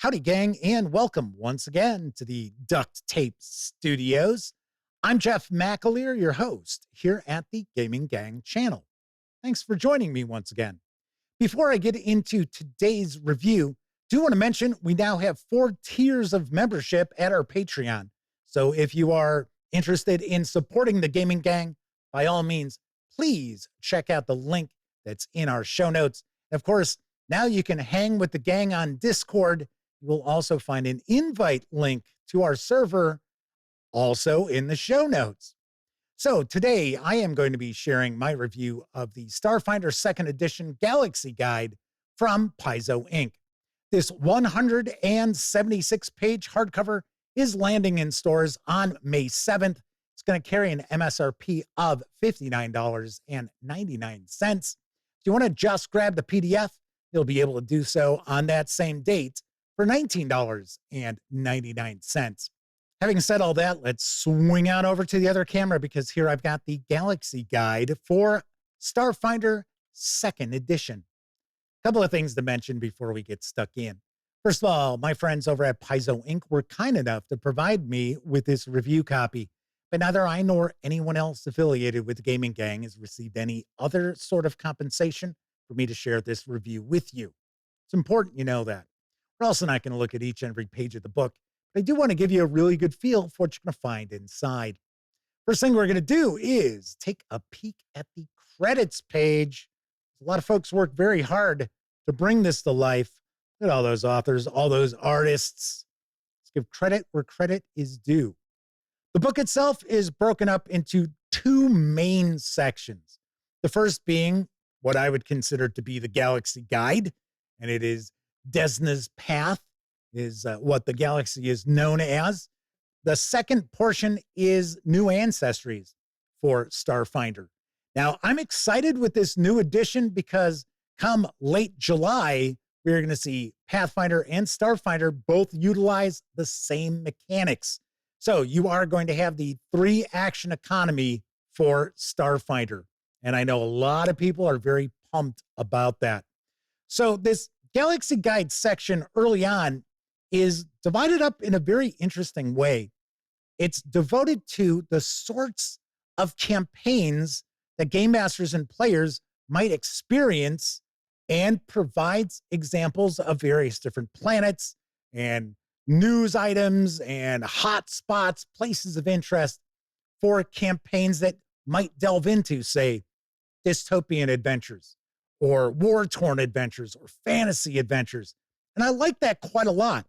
Howdy, gang, and welcome once again to the Duct Tape Studios. I'm Jeff McAleer, your host here at the Gaming Gang channel. Thanks for joining me once again. Before I get into today's review, do want to mention we now have 4 tiers of membership at our Patreon. So if you are interested in supporting the Gaming Gang, by all means, please check out the link that's in our show notes. Of course, now you can hang with the gang on Discord. You will also find an invite link to our server also in the show notes. So today I am going to be sharing my review of the Starfinder 2nd Edition Galaxy Guide from Paizo Inc. This 176-page hardcover is landing in stores on May 7th. It's going to carry an MSRP of $59.99. If you want to just grab the PDF, you'll be able to do so on that same date for $19.99. Having said all that, let's swing on over to the other camera because here I've got the Galaxy Guide for Starfinder 2nd Edition. A couple of things to mention before we get stuck in. First of all, my friends over at Paizo Inc. were kind enough to provide me with this review copy, but neither I nor anyone else affiliated with the Gaming Gang has received any other sort of compensation for me to share this review with you. It's important you know that. We're also not going to look at each and every page of the book, but I do want to give you a really good feel for what you're going to find inside. First thing we're going to do is take a peek at the credits page. A lot of folks work very hard to bring this to life. Look at all those authors, all those artists. Let's give credit where credit is due. The book itself is broken up into 2 main sections. The first being what I would consider to be the Galaxy Guide, and it is Desna's Path is what the galaxy is known as. The second portion is New Ancestries for Starfinder. Now, I'm excited with this new edition because come late July, we're going to see Pathfinder and Starfinder both utilize the same mechanics. So you are going to have the 3-action economy for Starfinder. And I know a lot of people are very pumped about that. So this Galaxy Guide section early on is divided up in a very interesting way. It's devoted to the sorts of campaigns that game masters and players might experience and provides examples of various different planets and news items and hot spots, places of interest for campaigns that might delve into, say, dystopian adventures or war-torn adventures or fantasy adventures. And I like that quite a lot.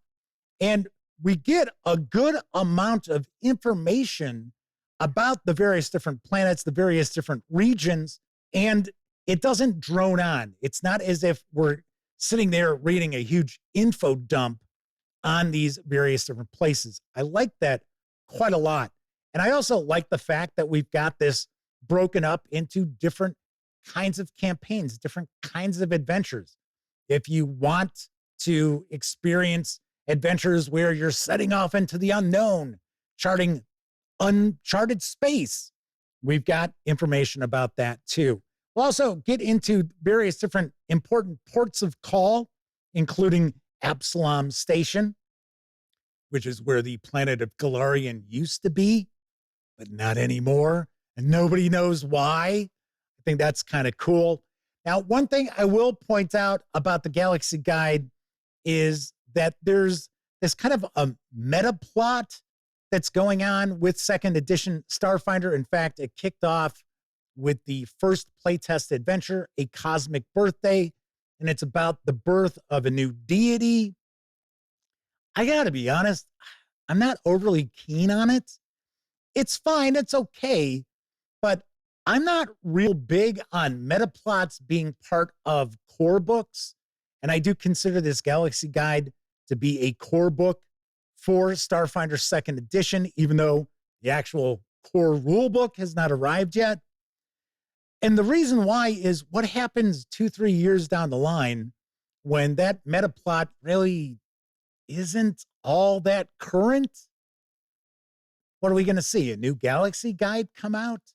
And we get a good amount of information about the various different planets, the various different regions, and it doesn't drone on. It's not as if we're sitting there reading a huge info dump on these various different places. I like that quite a lot. And I also like the fact that we've got this broken up into different kinds of campaigns, different kinds of adventures. If you want to experience adventures where you're setting off into the unknown, charting uncharted space, we've got information about that too. We'll also get into various different important ports of call, including Absalom Station, which is where the planet of Galarian used to be, but not anymore. And nobody knows why. I think that's kind of cool. Now, one thing I will point out about the Galaxy Guide is that there's this kind of a meta plot that's going on with 2nd edition Starfinder. In fact, it kicked off with the first playtest adventure, A Cosmic Birthday, and it's about the birth of a new deity. I gotta be honest, I'm not overly keen on it. It's fine, it's okay, but I'm not real big on meta plots being part of core books, and I do consider this Galaxy Guide to be a core book for Starfinder 2nd Edition, even though the actual core rule book has not arrived yet. And the reason why is what happens 2-3 years down the line when that meta plot really isn't all that current. What are we going to see? A new Galaxy Guide come out?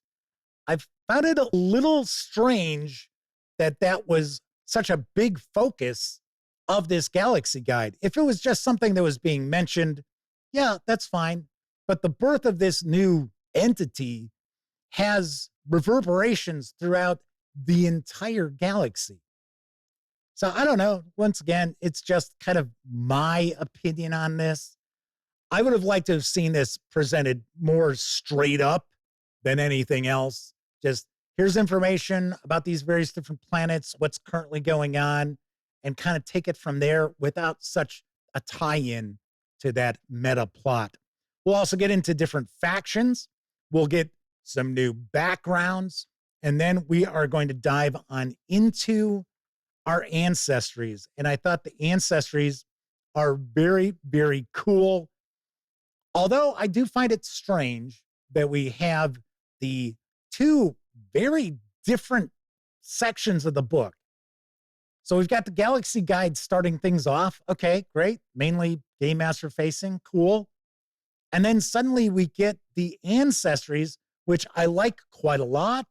I've found it a little strange that that was such a big focus of this galaxy guide. If it was just something that was being mentioned, yeah, that's fine. But the birth of this new entity has reverberations throughout the entire galaxy. So I don't know. Once again, it's just kind of my opinion on this. I would have liked to have seen this presented more straight up than anything else. Just here's information about these various different planets, what's currently going on, and kind of take it from there without such a tie-in to that meta plot. We'll also get into different factions. We'll get some new backgrounds, and then we are going to dive on into our ancestries. And I thought the ancestries are very, very cool. Although I do find it strange that we have the two very different sections of the book. So we've got the Galaxy Guide starting things off. Okay, great. Mainly Game Master facing. Cool. And then suddenly we get the ancestries, which I like quite a lot,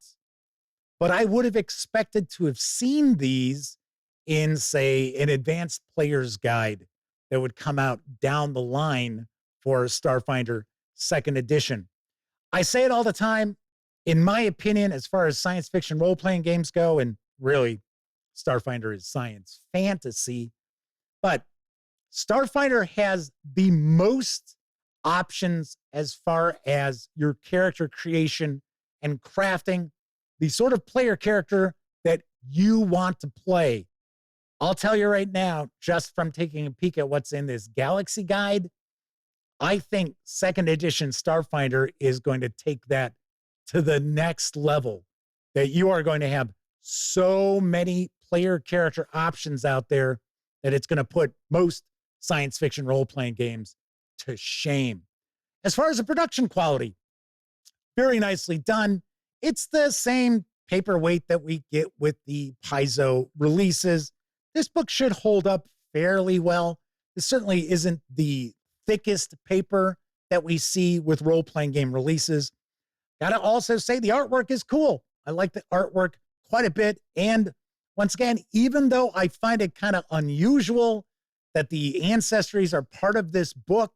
but I would have expected to have seen these in, say, an advanced player's guide that would come out down the line for Starfinder second edition. I say it all the time. In my opinion, as far as science fiction role-playing games go, and really Starfinder is science fantasy, but Starfinder has the most options as far as your character creation and crafting the sort of player character that you want to play. I'll tell you right now, just from taking a peek at what's in this Galaxy Guide, I think second edition Starfinder is going to take that to the next level, that you are going to have so many player character options out there that it's going to put most science fiction role-playing games to shame. As far as the production quality, very nicely done. It's the same paperweight that we get with the Paizo releases. This book should hold up fairly well. This certainly isn't the thickest paper that we see with role-playing game releases. Gotta also say the artwork is cool. I like the artwork quite a bit. And once again, even though I find it kind of unusual that the ancestries are part of this book,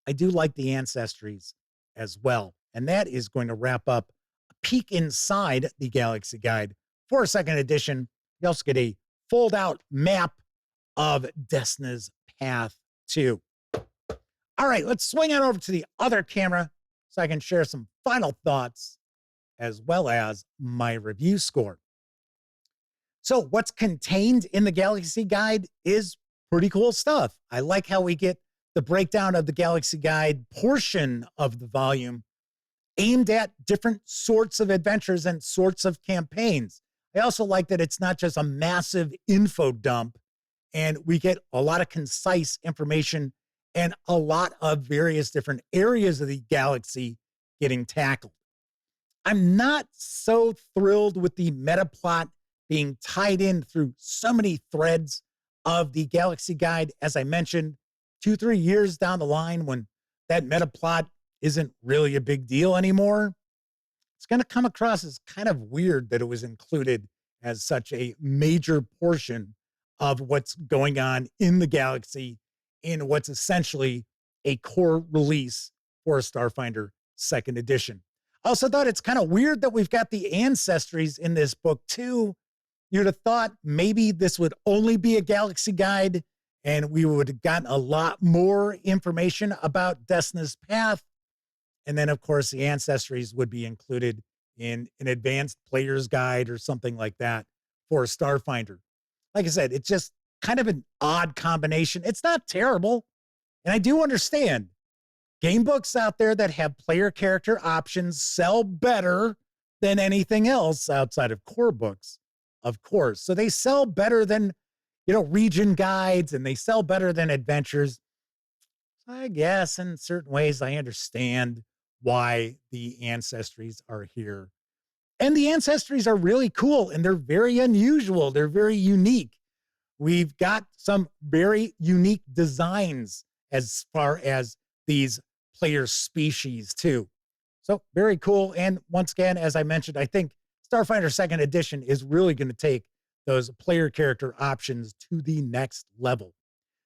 I do like the ancestries as well. And that is going to wrap up a peek inside the Galaxy Guide for second edition. You also get a fold-out map of Desna's path too. All right, let's swing on over to the other camera so I can share some final thoughts as well as my review score. So what's contained in the Galaxy Guide is pretty cool stuff. I like how we get the breakdown of the Galaxy Guide portion of the volume aimed at different sorts of adventures and sorts of campaigns. I also like that it's not just a massive info dump, and we get a lot of concise information and a lot of various different areas of the galaxy getting tackled. I'm not so thrilled with the meta plot being tied in through so many threads of the Galaxy Guide. As I mentioned, 2-3 years down the line, when that meta plot isn't really a big deal anymore, it's going to come across as kind of weird that it was included as such a major portion of what's going on in the galaxy in what's essentially a core release for Starfinder second edition. I also thought it's kind of weird that we've got the ancestries in this book too. You'd have thought maybe this would only be a Galaxy Guide and we would have gotten a lot more information about Desna's path. And then, of course, the ancestries would be included in an advanced player's guide or something like that for Starfinder. Like I said, it's just kind of an odd combination. It's not terrible. And I do understand game books out there that have player character options sell better than anything else outside of core books, of course. So they sell better than, region guides, and they sell better than adventures. I guess in certain ways, I understand why the ancestries are here. And the ancestries are really cool, and they're very unusual. They're very unique. We've got some very unique designs as far as these player species too. So very cool. And once again, as I mentioned, I think Starfinder second edition is really going to take those player character options to the next level.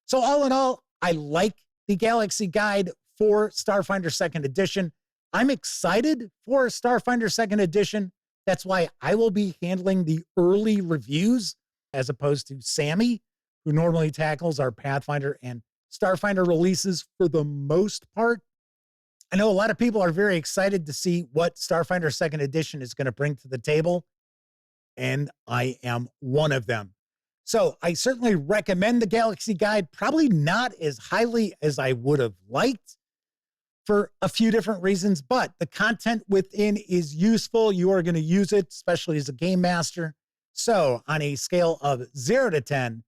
So all in all, I like the Galaxy Guide for Starfinder 2nd Edition. I'm excited for Starfinder 2nd Edition. That's why I will be handling the early reviews as opposed to Sammy, who normally tackles our Pathfinder and Starfinder releases for the most part. I know a lot of people are very excited to see what Starfinder 2nd Edition is going to bring to the table, and I am one of them. So I certainly recommend the Galaxy Guide, probably not as highly as I would have liked for a few different reasons, but the content within is useful. You are going to use it, especially as a game master. So on a scale of 0 to 10,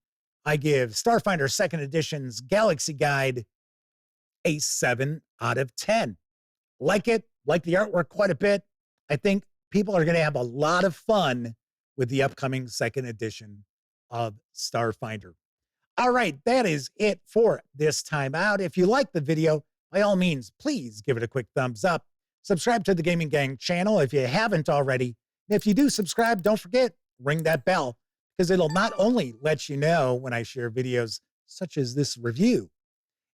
I give Starfinder 2nd Edition's Galaxy Guide a 7 out of 10. Like it, like the artwork quite a bit. I think people are going to have a lot of fun with the upcoming 2nd edition of Starfinder. All right, that is it for this time out. If you like the video, by all means, please give it a quick thumbs up. Subscribe to the Gaming Gang channel if you haven't already. And if you do subscribe, don't forget, ring that bell, because it'll not only let you know when I share videos such as this review,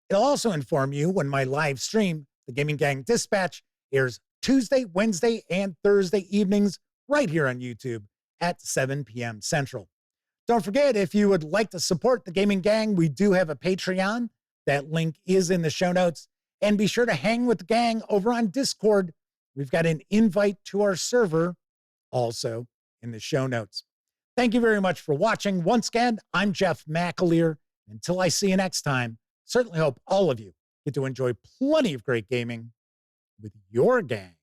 it'll also inform you when my live stream, the Gaming Gang Dispatch, airs Tuesday, Wednesday, and Thursday evenings right here on YouTube at 7 p.m. Central. Don't forget, if you would like to support the Gaming Gang, we do have a Patreon. That link is in the show notes. And be sure to hang with the gang over on Discord. We've got an invite to our server also in the show notes. Thank you very much for watching. Once again, I'm Jeff McAleer. Until I see you next time, certainly hope all of you get to enjoy plenty of great gaming with your gang.